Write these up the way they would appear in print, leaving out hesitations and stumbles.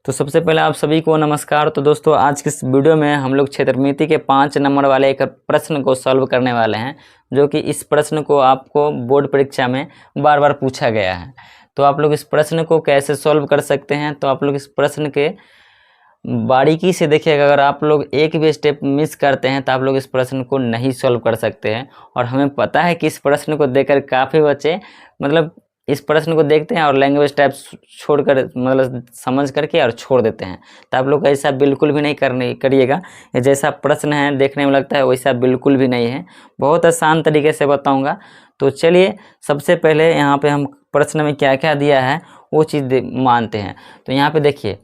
तो सबसे पहले आप सभी को नमस्कार। तो दोस्तों आज की इस वीडियो में हम लोग क्षेत्रमिति के 5 नंबर वाले एक प्रश्न को सॉल्व करने वाले हैं, जो कि इस प्रश्न को आपको बोर्ड परीक्षा में बार बार पूछा गया है। तो आप लोग इस प्रश्न को कैसे सॉल्व कर सकते हैं, तो आप लोग इस प्रश्न के बारीकी से देखिएगा। अगर आप लोग एक भी स्टेप मिस करते हैं तो आप लोग इस प्रश्न को नहीं सॉल्व कर सकते हैं। और हमें पता है कि इस प्रश्न को देखकर काफ़ी बच्चे मतलब इस प्रश्न को देखते हैं और लैंग्वेज टाइप छोड़कर मतलब समझ करके और छोड़ देते हैं। तो आप लोग ऐसा बिल्कुल भी नहीं करिएगा। ये जैसा प्रश्न है देखने में लगता है वैसा बिल्कुल भी नहीं है। बहुत आसान तरीके से बताऊंगा। तो चलिए सबसे पहले यहाँ पे हम प्रश्न में क्या क्या दिया है वो चीज़ मानते हैं। तो यहाँ पे देखिए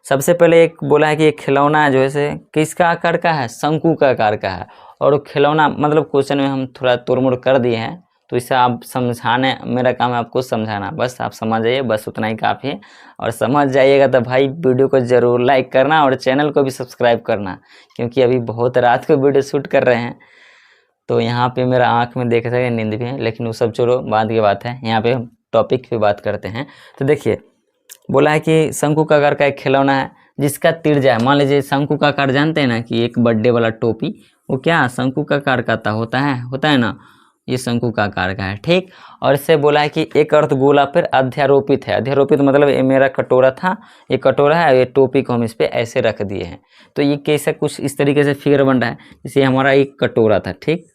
सबसे पहले एक बोला है कि एक खिलौना जो है किसका आकार का है, शंकु का आकार का है। और वो खिलौना मतलब क्वेश्चन में हम थोड़ा तोड़-मोड़ कर दिए हैं, तो इसे आप समझाने, मेरा काम है आपको समझाना। बस आप समझ जाइए, बस उतना ही काफ़ी है। और समझ जाइएगा तो भाई वीडियो को ज़रूर लाइक करना और चैनल को भी सब्सक्राइब करना, क्योंकि अभी बहुत रात को वीडियो शूट कर रहे हैं। तो यहाँ पे मेरा आँख में देख सके नींद भी है, लेकिन वो सब छोड़ो, बाद की बात है। यहाँ पे हम टॉपिक पे बात करते हैं। तो देखिए बोला है कि शंकु का आकार का एक खिलौना है जिसका तिर्जा है, मान लीजिए शंकु का आकार जानते हैं ना कि एक बर्थडे वाला टोपी, वो क्या शंकु का आकार का होता है ना, ये शंकु का आकार का है, ठीक। और इससे बोला है कि एक अर्धगोला पर अध्यारोपित है। अध्यारोपित मतलब ये मेरा कटोरा था, ये कटोरा है, ये टोपी को हम इस पर ऐसे रख दिए हैं। तो ये कैसे कुछ इस तरीके से फिगर बन रहा है, जैसे हमारा एक कटोरा था, ठीक।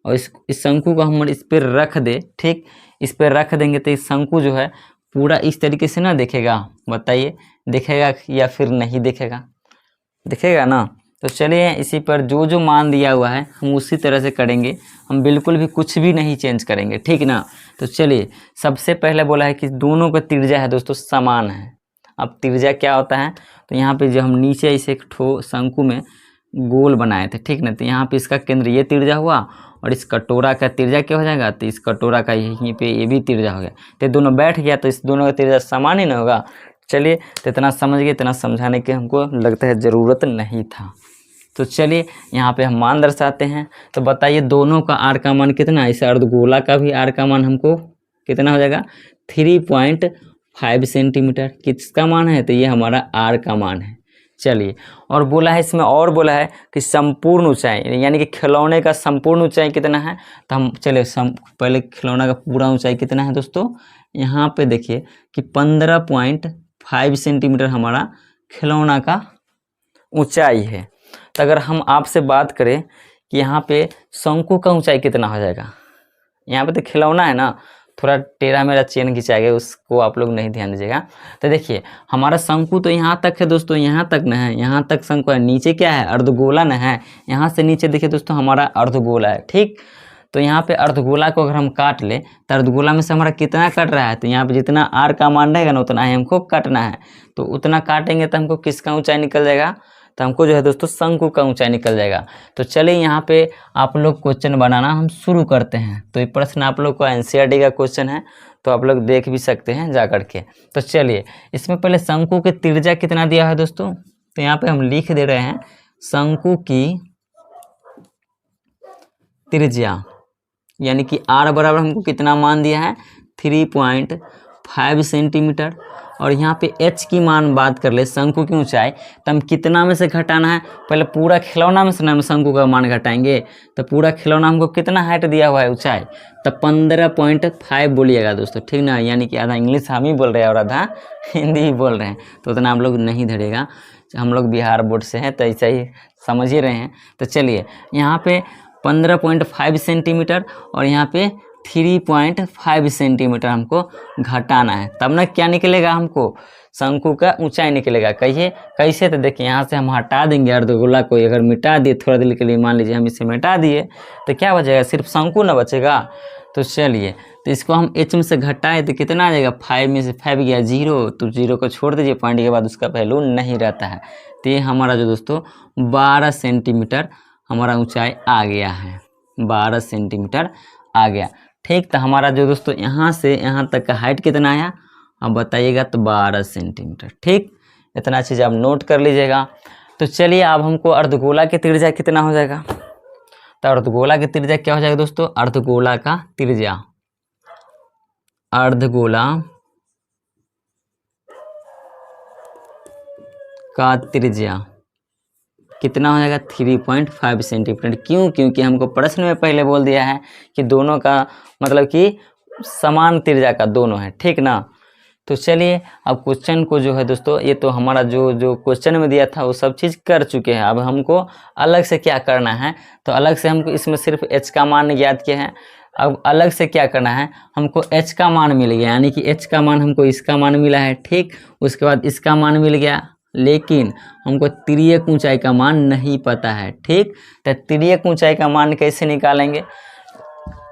और इस शंकु को हम इस पर रख दे, ठीक। इस पर रख देंगे तो इस शंकु जो है पूरा इस तरीके से ना दिखेगा, बताइए दिखेगा या फिर नहीं दिखेगा, दिखेगा ना। तो चलिए इसी पर जो जो मान दिया हुआ है हम उसी तरह से करेंगे, हम बिल्कुल भी कुछ भी नहीं चेंज करेंगे, ठीक ना। तो चलिए सबसे पहले बोला है कि दोनों का तिर्जा है दोस्तों समान है। अब तिर्जा क्या होता है, तो यहाँ पे जो हम नीचे इसे एक ठो शंकु में गोल बनाए थे, ठीक ना। तो यहाँ पे इसका केंद्र ये तिर्जा हुआ और इस कटोरा का तिर्जा क्या हो जाएगा, तो इस कटोरा का यहीं पे ये भी तिर्जा हो गया। तो दोनों बैठ गया तो इस दोनों का तिर्जा समान ही ना होगा। चलिए तो इतना समझ गए, इतना समझाने की हमको लगता है ज़रूरत नहीं था। तो चलिए यहाँ पे हम मान दर्शाते हैं। तो बताइए दोनों का आर का मान कितना है, इस अर्धगोला का भी आर का मान हमको कितना हो जाएगा 3.5 सेंटीमीटर। किसका मान है, तो ये हमारा आर का मान है। चलिए और बोला है इसमें, और बोला है कि संपूर्ण ऊंचाई यानी कि खिलौने का संपूर्ण ऊंचाई कितना है। तो हम चलिए पहले खिलौना का पूरा ऊंचाई कितना है दोस्तों, यहाँ पे देखिए कि 15.5 सेंटीमीटर हमारा खिलौना का ऊंचाई है। तो अगर हम आपसे बात करें कि यहाँ पे शंकु का ऊंचाई कितना हो जाएगा, यहाँ पे तो खिलौना है ना, थोड़ा टेढ़ा मेरा चेन खिंचा गया, उसको आप लोग नहीं ध्यान दीजिएगा। तो देखिए हमारा शंकु तो यहाँ तक है दोस्तों, यहाँ तक न है, यहाँ तक शंकु है, नीचे क्या है अर्धगोला न है, यहाँ से नीचे देखिए दोस्तों हमारा अर्धगोला है, ठीक। तो यहाँ पे अर्धगोला को अगर हम काट ले तो अर्धगोला में से हमारा कितना कट रहा है, तो यहाँ पे जितना आर का मान रहेगा ना उतना ही हमको काटना है। तो उतना काटेंगे तो हमको किसका ऊंचाई निकल जाएगा, तो हमको जो है दोस्तों शंकु का ऊंचाई निकल जाएगा। तो चलिए यहाँ पे आप लोग क्वेश्चन बनाना हम शुरू करते हैं। तो ये प्रश्न आप लोग को एनसीईआरटी का क्वेश्चन है, तो आप लोग देख भी सकते हैं जा कर के। तो चलिए इसमें पहले शंकु के तिर्जा कितना दिया है दोस्तों, तो यहाँ पे हम लिख दे रहे हैं शंकु की तिर्जा यानी कि आर बराबर हमको कितना मान दिया है 3.5 सेंटीमीटर। और यहाँ पे एच की मान बात कर ले शंकु की ऊंचाई, तो हम कितना में से घटाना है, पहले पूरा खिलौना में से हम शंकु का मान घटाएंगे। तो पूरा खिलौना हमको कितना हाइट दिया हुआ है ऊंचाई, तो 15.5 बोलिएगा दोस्तों, ठीक ना। यानी कि आधा इंग्लिश हम ही बोल रहे हैं और आधा हिंदी ही बोल रहे हैं, तो उतना हम लोग नहीं धरेगा, हम लोग बिहार बोर्ड से हैं तो ऐसा ही समझ ही रहे हैं। तो चलिए यहाँ पे 15.5 सेंटीमीटर और यहाँ पे 3.5 सेंटीमीटर हमको घटाना है, तब ना क्या निकलेगा हमको शंकु का ऊंचाई निकलेगा। कहिए कैसे, तो देखिए यहाँ से हम हटा देंगे अर्धगोला को, अगर मिटा दिए थोड़ा देर के लिए, मान लीजिए हम इसे मिटा दिए तो क्या बचेगा, सिर्फ शंकु ना बचेगा। तो चलिए तो इसको हम एच में से घटाए तो कितना आ जाएगा, 5 में से 5 गया 0, तो 0 को छोड़ दीजिए, पॉइंट के बाद उसका वैल्यू नहीं रहता है। तो ये हमारा जो दोस्तों 12 सेंटीमीटर हमारा ऊंचाई आ गया है, 12 सेंटीमीटर आ गया, ठीक। तो हमारा जो दोस्तों यहाँ से यहाँ तक का हाइट कितना आया, अब बताइएगा, तो 12 सेंटीमीटर, ठीक। इतना चीज़ आप नोट कर लीजिएगा। तो चलिए अब हमको अर्धगोला के तिर्जा कितना हो जाएगा, तो अर्धगोला के तिर्जा क्या हो जाएगा दोस्तों, अर्धगोला का तिर्जा, अर्धगोला का त्रिज्या कितना हो जाएगा 3.5 सेंटीमीटर। क्यों? क्योंकि हमको प्रश्न में पहले बोल दिया है कि दोनों का मतलब कि समान त्रिज्या का दोनों है, ठीक ना। तो चलिए अब क्वेश्चन को जो है दोस्तों, ये तो हमारा जो क्वेश्चन में दिया था वो सब चीज़ कर चुके हैं। अब हमको अलग से क्या करना है, तो अलग से हमको इसमें सिर्फ h का मान ज्ञात किया है। अब अलग से क्या करना है, हमको h का मान मिल गया, यानी कि h का मान हमको इसका मान मिला है, ठीक। उसके बाद इसका मान मिल गया, लेकिन हमको तिर्यक ऊंचाई का मान नहीं पता है, ठीक। तो तिर्यक ऊंचाई का मान कैसे निकालेंगे,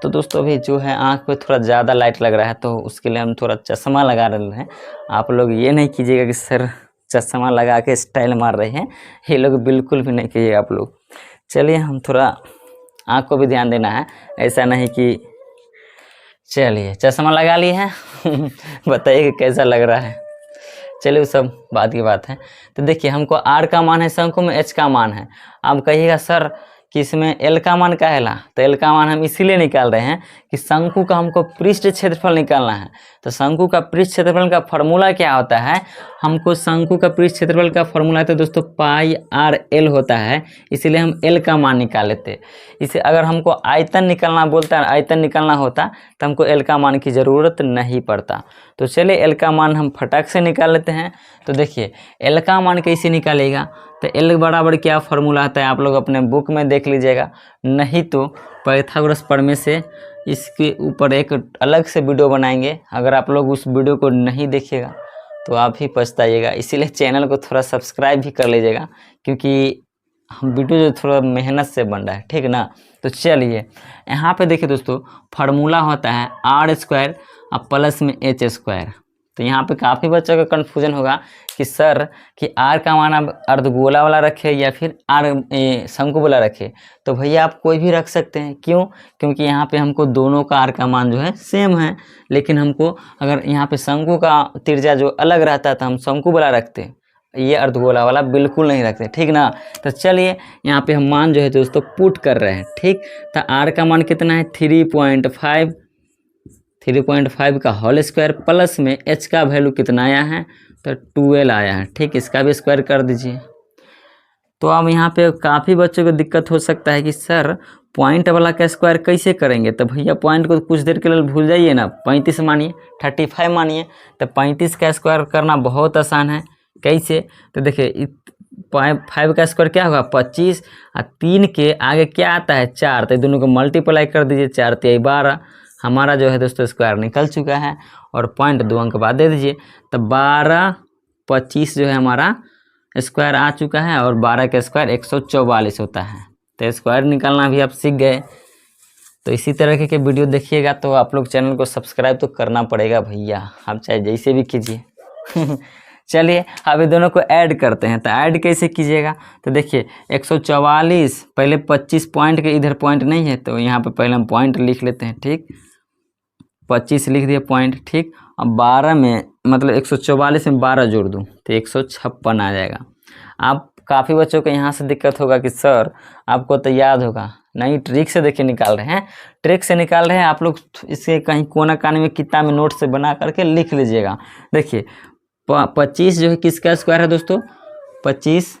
तो दोस्तों अभी जो है आँख पे थोड़ा ज़्यादा लाइट लग रहा है, तो उसके लिए हम थोड़ा चश्मा लगा रहे हैं। आप लोग ये नहीं कीजिएगा कि सर चश्मा लगा के स्टाइल मार रहे हैं, ये लोग बिल्कुल भी नहीं कीजिएगा आप लोग। चलिए हम थोड़ा आँख को भी ध्यान देना है, ऐसा नहीं कि चलिए चश्मा लगा लिए हैं बताइए कि कैसा लग रहा है। चलिए वो सब बात की बात है। तो देखिए हमको r का मान है, शंकु में h का मान है। आप कहिएगा सर कि इसमें l का मान क्या है, तो l का मान हम इसीलिए निकाल रहे हैं कि शंकु का हमको पृष्ठ क्षेत्रफल निकालना है। तो शंकु का पृष्ठ क्षेत्रफल का फॉर्मूला क्या होता है, हमको शंकु का पृष्ठ क्षेत्रफल का फॉर्मूला तो दोस्तों पाई आर एल होता है, इसीलिए हम l का मान निकाल लेते। इसे अगर हमको आयतन निकालना बोलता है, आयतन निकालना होता तो हमको l का मान की ज़रूरत नहीं पड़ता। तो चलिए l का मान हम फटाक से निकाल लेते हैं। तो देखिए l का मान कैसे निकालेगा, तो l बराबर क्या फॉर्मूला आता है आप लोग अपने बुक में देख लीजिएगा, नहीं तो पाइथागोरस प्रमेय से इसके ऊपर एक अलग से वीडियो बनाएंगे। अगर आप लोग उस वीडियो को नहीं देखिएगा तो आप ही पछताइएगा, इसीलिए चैनल को थोड़ा सब्सक्राइब भी कर लीजिएगा, क्योंकि हम वीडियो जो थोड़ा मेहनत से बन रहा है, ठीक ना। तो चलिए यहाँ पे देखिए दोस्तों, फार्मूला होता है r² और प्लस में h²। तो यहाँ पे काफ़ी बच्चों का कन्फ्यूजन होगा कि सर कि r का मान आप अर्धगोला वाला रखे या फिर शंकु वाला रखे। तो भैया आप कोई भी रख सकते हैं, क्यों? क्योंकि यहाँ पे हमको दोनों का r का मान जो है सेम है, लेकिन हमको अगर यहाँ पे शंकु का त्रिज्या जो अलग रहता तो हम शंकु वाला रखते, ये अर्धगोला वाला बिल्कुल नहीं रखते, ठीक ना। तो चलिए यहाँ पे हम मान जो है दोस्तों पुट कर रहे हैं, ठीक। तो r का मान कितना है 3.5 का होल स्क्वायर प्लस में h का वैल्यू कितना आया है, तो 12 आया है, ठीक। इसका भी स्क्वायर कर दीजिए। तो अब यहाँ पे काफ़ी बच्चों को दिक्कत हो सकता है कि सर पॉइंट वाला का स्क्वायर कैसे करेंगे। तो भैया पॉइंट को कुछ देर के लिए भूल जाइए ना, 35 मानिए, 35 मानिए। तो 35 का स्क्वायर करना बहुत आसान है, कैसे? तो देखिए 5 का स्क्वायर क्या होगा 25, और 3 के आगे क्या आता है 4, तो दोनों को मल्टीप्लाई कर दीजिए, 4 3 12। हमारा जो है दोस्तों स्क्वायर निकल चुका है, और पॉइंट 2 अंक बाद दे दीजिए। तो 12 25 जो है हमारा स्क्वायर आ चुका है, और 12 का स्क्वायर 144 होता है। तो स्क्वायर निकालना भी आप सीख गए। तो इसी तरह के वीडियो देखिएगा तो आप लोग चैनल को सब्सक्राइब तो करना पड़ेगा भैया, आप चाहे जैसे भी कीजिए चलिए अब ये दोनों को ऐड करते हैं। तो ऐड कैसे कीजिएगा, तो देखिए 144 पहले 25 पॉइंट के इधर पॉइंट नहीं है, तो यहाँ पे पहले हम पॉइंट लिख लेते हैं, ठीक। 25 लिख दिया पॉइंट, ठीक। अब 12 में मतलब 144 में 12 जोड़ दूँ तो 156 आ जाएगा। आप काफ़ी बच्चों को यहाँ से दिक्कत होगा कि सर आपको तो याद होगा, नहीं ट्रिक से देखिए निकाल रहे हैं, ट्रिक से निकाल रहे हैं। आप लोग इसे कहीं कोना कानी में किताब में नोट से बना करके लिख लीजिएगा। देखिए 25 जो है किसका स्क्वायर है दोस्तों, 25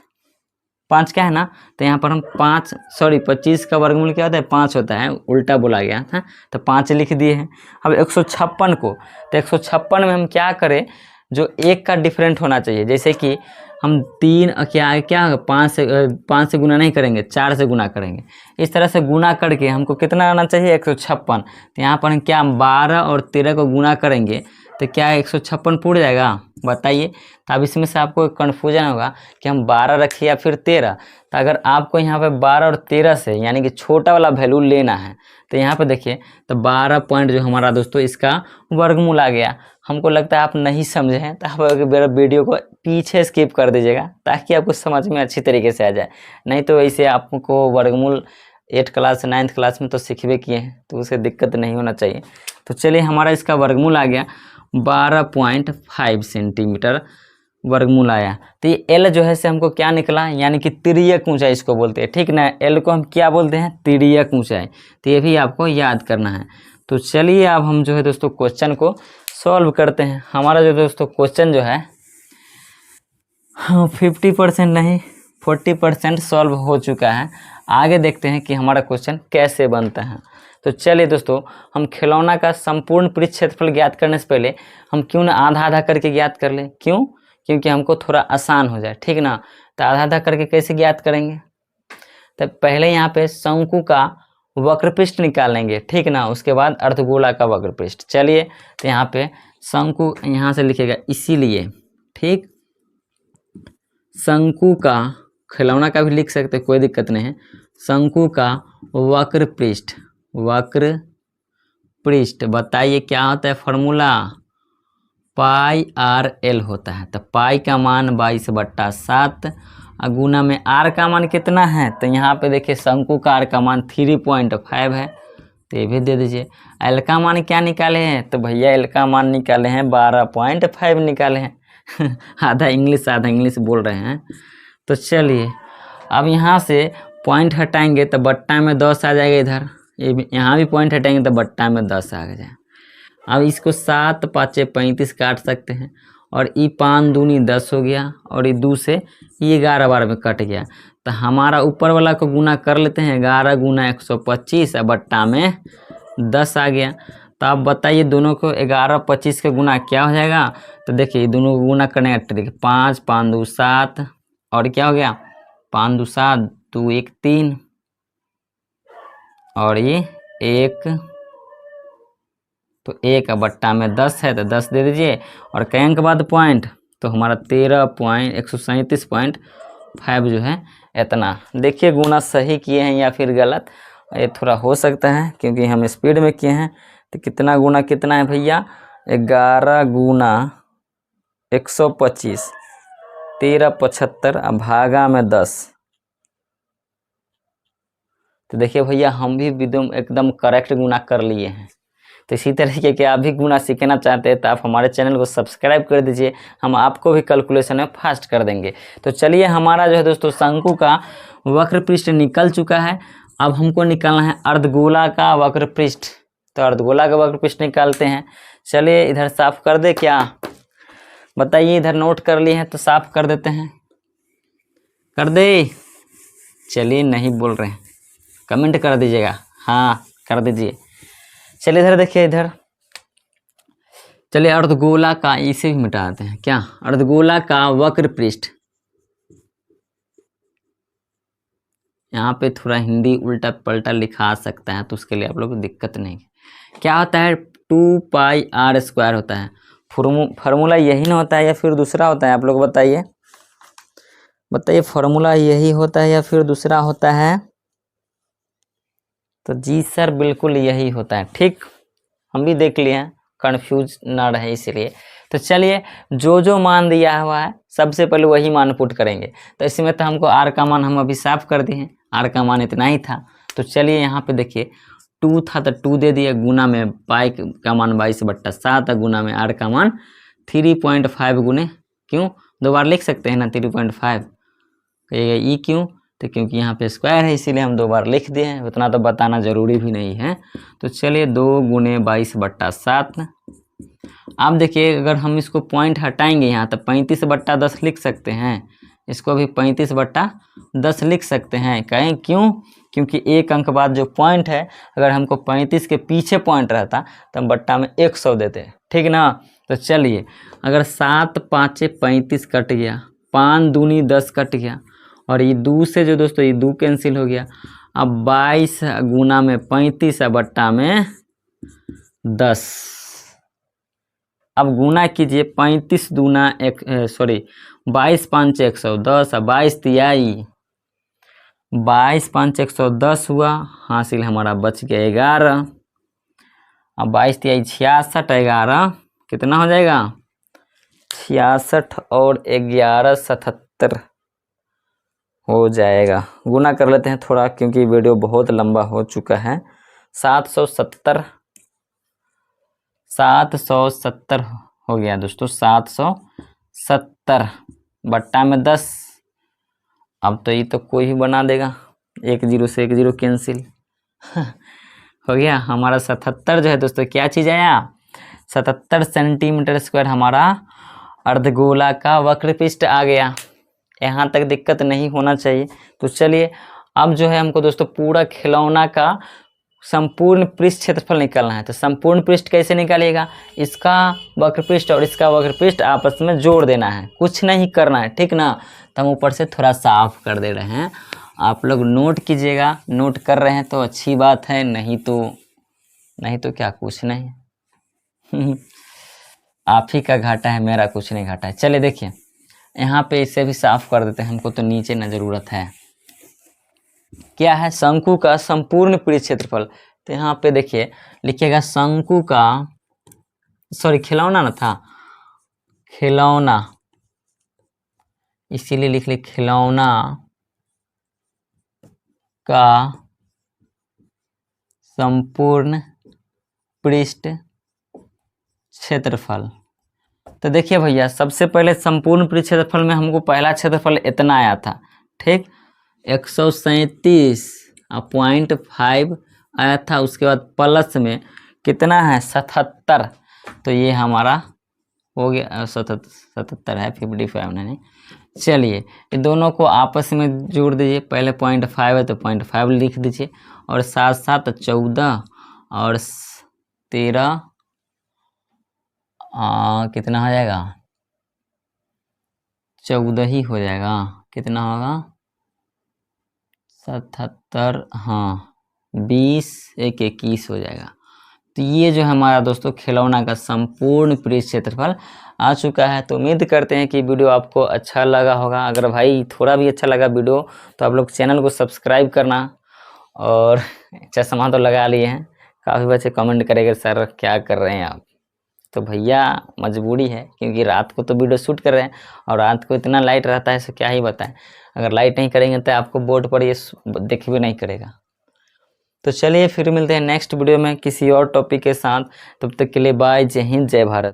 5 क्या है ना, तो यहाँ पर हम 25 का वर्गमूल क्या होता है 5 होता है, उल्टा बोला गया था, तो 5 लिख दिए हैं। अब 156 को, तो 156 में हम क्या करें, जो 1 का डिफरेंट होना चाहिए, जैसे कि हम 3 क्या 5 से गुना नहीं करेंगे, 4 से गुना करेंगे। इस तरह से गुना करके हमको कितना आना चाहिए 156। तो यहाँ पर हम क्या 12 और 13 को गुना करेंगे तो क्या 156 पूर्ण जाएगा, बताइए। तो अब इसमें से आपको कन्फ्यूजन होगा कि हम 12 रखिए या फिर 13। तो अगर आपको यहाँ पे 12 और 13 से यानी कि छोटा वाला वैल्यू लेना है, तो यहाँ पे देखिए तो 12 पॉइंट जो हमारा दोस्तों इसका वर्गमूल आ गया। हमको लगता है आप नहीं समझे हैं, तो आप मेरा वीडियो को पीछे स्किप कर दीजिएगा ताकि आपको समझ में अच्छी तरीके से आ जाए। नहीं तो ऐसे आपको वर्गमूल 8 क्लास 9th क्लास में तो सीखबे किए हैं, तो उसे दिक्कत नहीं होना चाहिए। तो चलिए हमारा इसका वर्गमूल आ गया 12.5 सेंटीमीटर वर्गमूल आया। तो ये एल जो है से हमको क्या निकला, यानी कि तिर्यक ऊंचाई इसको बोलते हैं, ठीक ना। एल को हम क्या बोलते हैं, तिर्यक ऊंचाई। तो ये भी आपको याद करना है। तो चलिए अब हम जो है दोस्तों क्वेश्चन को सॉल्व करते हैं। हमारा जो दोस्तों क्वेश्चन जो है हाँ 50% नहीं 40% सॉल्व हो चुका है। आगे देखते हैं कि हमारा क्वेश्चन कैसे बनता है। तो चलिए दोस्तों, हम खिलौना का संपूर्ण पृष्ठ क्षेत्रफल ज्ञात करने से पहले हम क्यों ना आधा आधा करके ज्ञात कर लें। क्यों? क्योंकि हमको थोड़ा आसान हो जाए, ठीक ना। तो आधा आधा करके कैसे ज्ञात करेंगे? तो पहले यहाँ पे शंकु का वक्रपृष्ठ निकालेंगे, ठीक ना। उसके बाद अर्धगोला का वक्रपृष्ठ। चलिए, तो यहाँ पे शंकु यहाँ से लिखेगा, इसीलिए ठीक। शंकु का, खिलौना का भी लिख सकते, कोई दिक्कत नहीं है। शंकु का वक्र पृष्ठ, वक्र पृष्ठ बताइए क्या होता है फॉर्मूला? पाई आर एल होता है। तो पाई का मान 22/7 और गुना में आर का मान कितना है? तो यहाँ पे देखिए शंकु का आर का मान 3.5 है, तो ये भी दे दीजिए। एल का मान क्या निकाले हैं? तो भैया एल का मान निकाले हैं 12.5 निकाले हैं। आधा इंग्लिश बोल रहे हैं। तो चलिए, अब यहाँ से पॉइंट हटाएंगे तो बट्टा में 10 आ जाएगा इधर, यहाँ भी पॉइंट हटाएंगे तो बट्टा में 10 आ जाए। अब इसको 7 5 35 काट सकते हैं, और ई 5 दूनी 10 हो गया, और ये 2 से ये 11 बार में कट गया। तो हमारा ऊपर वाला को गुना कर लेते हैं, 11 गुना 125 और बट्टा में 10 आ गया। तो आप बताइए दोनों को 11 25 का गुना क्या हो जाएगा? तो देखिए दोनों को गुना करने का ट्रिक, 5 5 2 7, और क्या हो गया 5 2 7 2 1 3, और ये 1, तो 1 बट्टा में 10 है तो 10 दे दीजिए, और कहीं के बाद पॉइंट, तो हमारा 137.5 जो है इतना। देखिए गुना सही किए हैं या फिर गलत, ये थोड़ा हो सकता है क्योंकि हम स्पीड में किए हैं। तो कितना गुना कितना है भैया? 11 गुना 125, 1375 भागा में 10। तो देखिए भैया हम भी एकदम करेक्ट गुना कर लिए हैं। तो इसी तरीके के आप भी गुना सीखना चाहते हैं तो आप हमारे चैनल को सब्सक्राइब कर दीजिए, हम आपको भी कैलकुलेशन में फास्ट कर देंगे। तो चलिए, हमारा जो है दोस्तों शंकु का वक्र पृष्ठ निकल चुका है। अब हमको निकालना है अर्धगोला का वक्र पृष्ठ। तो अर्धगोला का वक्र पृष्ठ निकालते हैं। चलिए, इधर साफ कर दे क्या? बताइए, इधर नोट कर लिए हैं तो साफ कर देते हैं। कर दे? चलिए, नहीं बोल रहे हैं, कमेंट कर दीजिएगा। हाँ कर दीजिए। चलिए इधर देखिए, इधर चलिए अर्धगोला का, इसे भी मिटा देते हैं क्या? अर्धगोला का वक्र पृष्ठ, यहाँ पे थोड़ा हिंदी उल्टा पलटा लिखा सकता है, तो उसके लिए आप लोग को दिक्कत नहीं। क्या होता है? 2 पाई आर स्क्वायर होता है। फार्मूला यही ना होता है या फिर दूसरा होता है? आप लोग बताइए, फार्मूला यही होता है या फिर दूसरा होता है? तो जी सर बिल्कुल यही होता है। ठीक, हम भी देख लिए हैं, कन्फ्यूज ना रहे इसलिए। तो चलिए, जो मान दिया हुआ है सबसे पहले वही मान पुट करेंगे। तो इसमें तो हमको आर का मान हम अभी साफ कर दिए हैं, आर का मान इतना ही था। तो चलिए यहाँ पे देखिए 2 था तो 2 दे दिया, गुना में पाई का मान 22/7 और गुना में आर का मान 3.5 गुने, क्यों 2 बार लिख सकते हैं ना 3.5। कहिएगा ई क्यों? तो क्योंकि यहाँ पे स्क्वायर है इसीलिए हम 2 बार लिख दिए हैं, उतना तो बताना जरूरी भी नहीं है। तो चलिए 2 गुने 22/7। आप देखिए अगर हम इसको पॉइंट हटाएंगे यहाँ तो 35/10 लिख सकते हैं, इसको भी 35/10 लिख सकते हैं। कहें क्यों? क्योंकि एक अंक बाद जो पॉइंट है, अगर हमको 35 के पीछे पॉइंट रहता तो हम बट्टा में 100 देते, ठीक ना। तो चलिए, अगर 7 5 35 कट गया, 5 दूनी 10 कट गया, और ये 2 से जो दोस्तों ये 2 कैंसिल हो गया। अब 22 गुना में 35 बट्टा में 10। अब गुना कीजिए, 35 दूना 22 5 110, 22 तिहाई 22 5 110 हुआ, हासिल हमारा बच गया 11। अब 22 तिहाई 66, 11 कितना हो जाएगा? 66 और 11 77 हो जाएगा। गुना कर लेते हैं थोड़ा क्योंकि वीडियो बहुत लंबा हो चुका है। 770 हो गया दोस्तों, 770 बट्टा में 10। अब तो ये तो कोई ही बना देगा, 1 0 से 1 0 कैंसिल हो गया। हमारा 77 जो है दोस्तों क्या चीज़ आया? 77 सेंटीमीटर स्क्वायर हमारा अर्धगोला का वक्रपृष्ठ आ गया। यहाँ तक दिक्कत नहीं होना चाहिए। तो चलिए अब जो है हमको दोस्तों पूरा खिलौना का संपूर्ण पृष्ठ क्षेत्रफल निकालना है। तो संपूर्ण पृष्ठ कैसे निकालिएगा, इसका वक्र पृष्ठ और इसका वक्र पृष्ठ आपस में जोड़ देना है, कुछ नहीं करना है, ठीक ना। तो हम ऊपर से थोड़ा साफ कर दे रहे हैं, आप लोग नोट कीजिएगा। नोट कर रहे हैं तो अच्छी बात है, नहीं तो क्या, कुछ नहीं आप ही का घाटा है, मेरा कुछ नहीं घाटा है। चलिए देखिए यहाँ पे इसे भी साफ कर देते हैं, हमको तो नीचे ना ज़रूरत है। क्या है, शंकु का संपूर्ण पृष्ठ क्षेत्रफल। तो यहाँ पे देखिए लिखिएगा शंकु का, सॉरी खिलौना ना था, खिलौना, इसीलिए लिख ले खिलौना का संपूर्ण पृष्ठ क्षेत्रफल। तो देखिए भैया सबसे पहले संपूर्ण पृष्ठ क्षेत्रफल में हमको पहला क्षेत्रफल इतना आया था, ठीक 137.5 आया था। उसके बाद प्लस में कितना है 77, तो ये हमारा हो गया 77 है, 55 नहीं। चलिए ये दोनों को आपस में जोड़ दीजिए, पहले 0.5 है तो 0.5 लिख दीजिए, और 7 7 14 और 13 कितना हो जाएगा, 14 ही हो जाएगा। कितना होगा 77, हाँ 20 1 21 हो जाएगा। तो ये जो हमारा दोस्तों खिलौना का संपूर्ण पृष्ठ क्षेत्रफल आ चुका है। तो उम्मीद करते हैं कि वीडियो आपको अच्छा लगा होगा। अगर भाई थोड़ा भी अच्छा लगा वीडियो तो आप लोग चैनल को सब्सक्राइब करना, और चश्मा तो लगा लिए हैं, काफ़ी बच्चे कमेंट करेंगे सर क्या कर रहे हैं आप। तो भैया मजबूरी है, क्योंकि रात को तो वीडियो शूट कर रहे हैं और रात को इतना लाइट रहता है, सो क्या ही बताएं। अगर लाइट नहीं करेंगे तो आपको बोर्ड पर ये दिख भी नहीं करेगा। तो चलिए फिर मिलते हैं नेक्स्ट वीडियो में किसी और टॉपिक के साथ। तब तक के लिए बाय, जय हिंद, जय भारत।